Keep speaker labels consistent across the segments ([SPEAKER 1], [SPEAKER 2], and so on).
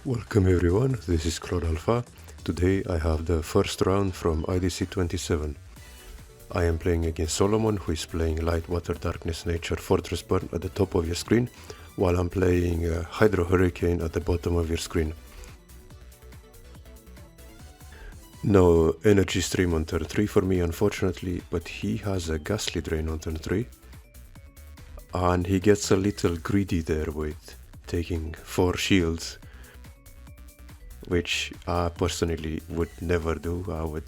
[SPEAKER 1] Welcome everyone, this is Cloud Alpha. Today I have the first round from IDC 27. I am playing against Solomon, who is playing Light, Water, Darkness, Nature, Fortress Burn at the top of your screen, while I'm playing Hydro Hurricane at the bottom of your screen. No energy stream on turn 3 for me, unfortunately, but he has a Ghastly Drain on turn 3. And he gets a little greedy there with taking 4 shields, which I personally would never do. I would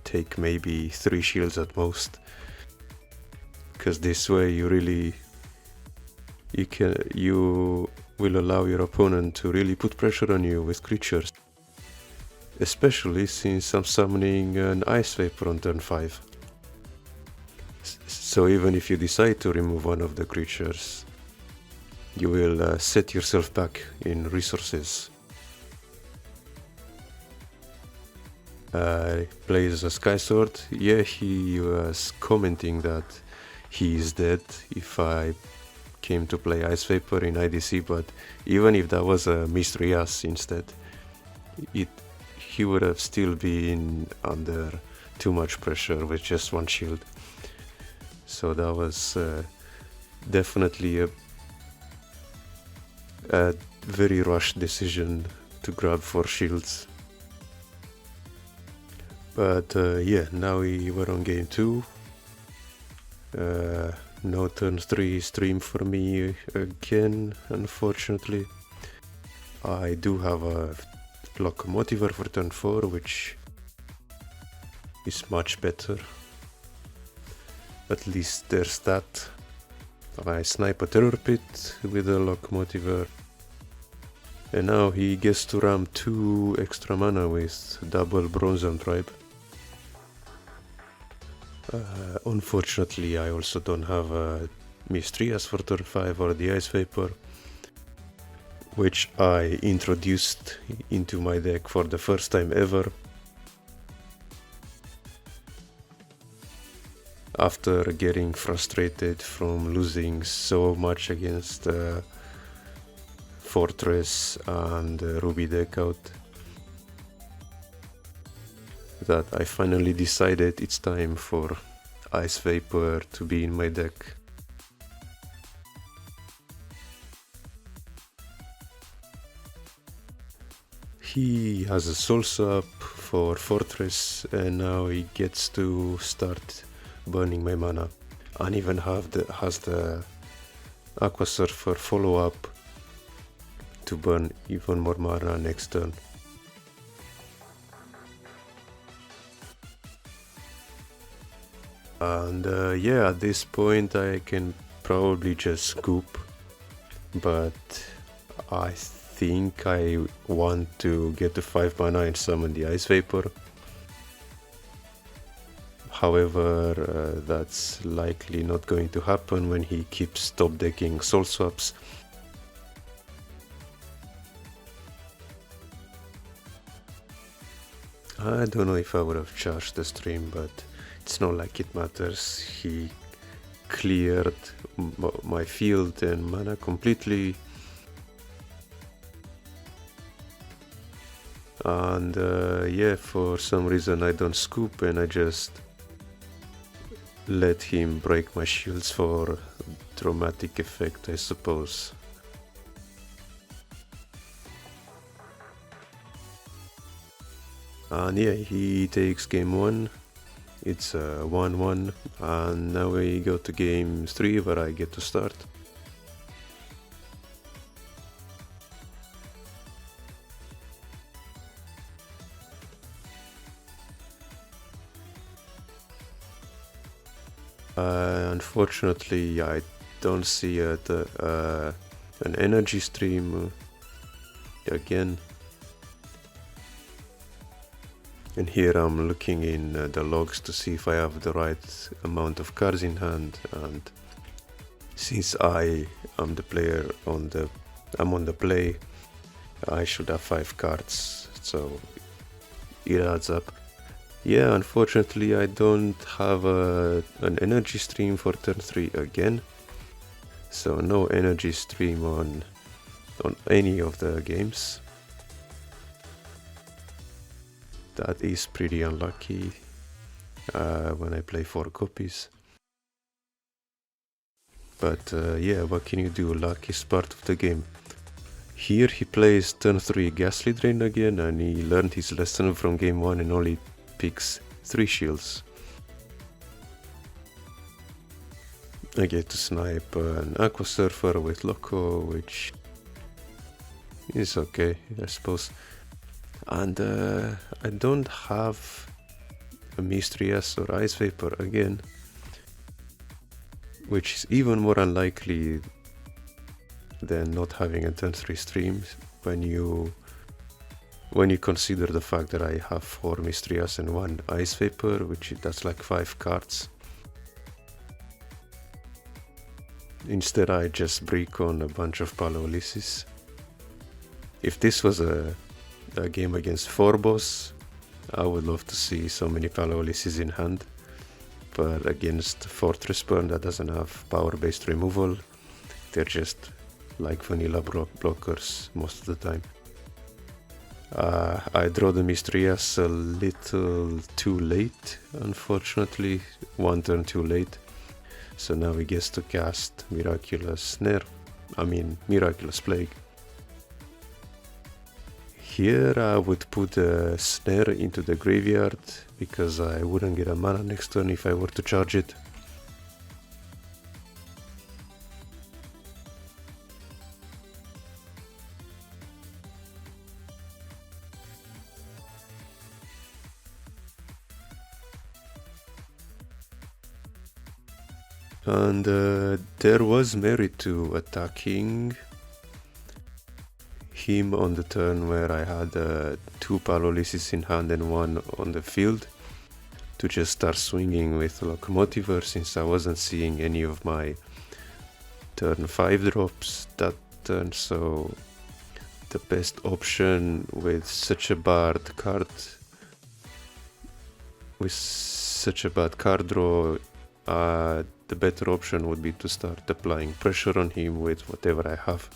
[SPEAKER 1] take maybe 3 shields at most, because this way you will allow your opponent to really put pressure on you with creatures, especially since I'm summoning an Ice Vapor on turn 5. So even if you decide to remove one of the creatures, you will set yourself back in resources. Plays a Sky Sword. Yeah, he was commenting that he is dead if I came to play Ice Vapor in IDC, but even if that was a Mistrias instead, he would have still been under too much pressure with just 1 shield. So that was definitely a very rushed decision to grab 4 shields. But yeah, now we were on game 2. No turn 3 stream for me again, unfortunately. I do have a Locomotiver for turn 4, which is much better. At least there's that. I snipe a Terror Pit with a Locomotiver. And now he gets to ram 2 extra mana with double Bronze Tribe. Unfortunately, I also don't have a Mistrias for turn 5 or the Ice Vapor, which I introduced into my deck for the first time ever, after getting frustrated from losing so much against Fortress and Ruby deck out, that I finally decided it's time for Ice Vapor to be in my deck. He has a Soul Swap for Fortress, and now he gets to start burning my mana, and even has the Aqua Surfer follow-up to burn even more mana next turn. And yeah, at this point I can probably just scoop, but I think I want to get to 5 mana and summon the Ice Vapor. However, that's likely not going to happen when he keeps top decking Soul Swaps. I don't know if I would have charged the stream, but it's not like it matters. He cleared my field and mana completely. And yeah, for some reason I don't scoop, and I just let him break my shields for dramatic effect, I suppose. And yeah, he takes game 1. It's a 1-1, and now we go to game 3 where I get to start. Unfortunately, I don't see an energy stream again. And here I'm looking in the logs to see if I have the right amount of cards in hand, and since I am the player I'm on the play, I should have 5 cards, so it adds up. Yeah, unfortunately I don't have an energy stream for turn 3 again, so no energy stream on any of the games. That is pretty unlucky when I play 4 copies. But yeah, what can you do? Luck is part of the game. Here he plays turn 3 Ghastly Drain again, and he learned his lesson from game 1 and only picks 3 shields. I get to snipe an Aqua Surfer with Loco, which is okay, I suppose. And I don't have a Mistrias or Ice Vapor again, which is even more unlikely than not having a turn 3 stream when you consider the fact that I have 4 Mistrias and 1 Ice Vapor, which that's like 5 cards. Instead I just break on a bunch of Palolysis. If this was a game against 4 boss, I would love to see so many Palolysis in hand. But against Fortress Burn that doesn't have power-based removal, they're just like vanilla blockers most of the time. I draw the Mistrias a little too late, unfortunately, 1 turn too late. So now he gets to cast Miraculous Plague. Here I would put a Snare into the graveyard, because I wouldn't get a mana next turn if I were to charge it. And there was merit to attacking him on the turn where I had 2 Palolysis in hand and 1 on the field, to just start swinging with Locomotiver, since I wasn't seeing any of my turn 5 drops that turn. So the best option with such a bad card draw, the better option would be to start applying pressure on him with whatever I have.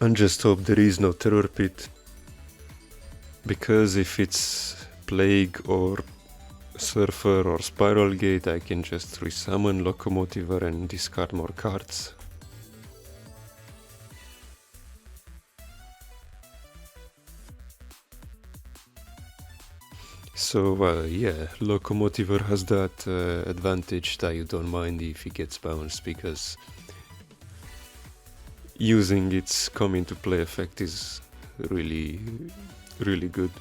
[SPEAKER 1] And just hope there is no Terror Pit, because if it's Plague or Surfer or Spiral Gate, I can just resummon Locomotiver and discard more cards. So yeah, Locomotiver has that advantage that you don't mind if he gets bounced, because using its come into play effect is really good.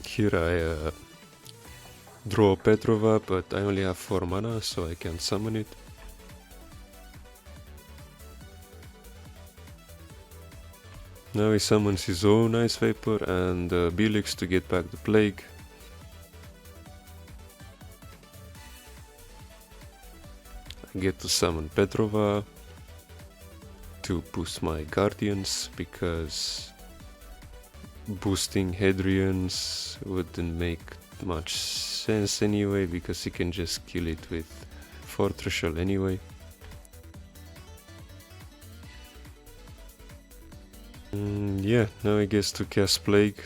[SPEAKER 1] Here I draw Petrova, but I only have 4 mana, so I can't summon it. Now he summons his own Ice Vapor and Belix to get back the Plague. I get to summon Petrova to boost my Guardians, because boosting Hadrians wouldn't make much sense anyway, because he can just kill it with Fortress Shell anyway. Yeah, now he gets to cast Plague.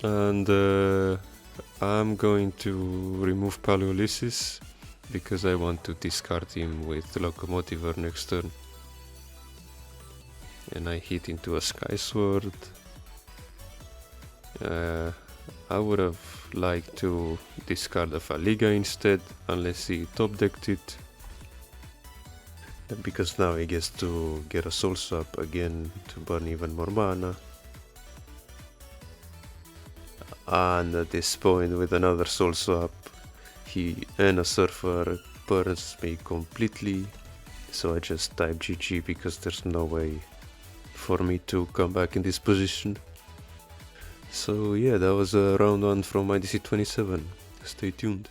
[SPEAKER 1] And I'm going to remove Palolysis, because I want to discard him with Locomotiver next turn. And I hit into a Sky Sword. I would have liked to discard a Faliga instead, unless he top decked it. Because now he gets to get a Soul Swap again to burn even more mana. And at this point, with another Soul Swap, he and a Surfer burns me completely. So I just type GG, because there's no way for me to come back in this position. So yeah, that was round 1 from IDC 27. Stay tuned.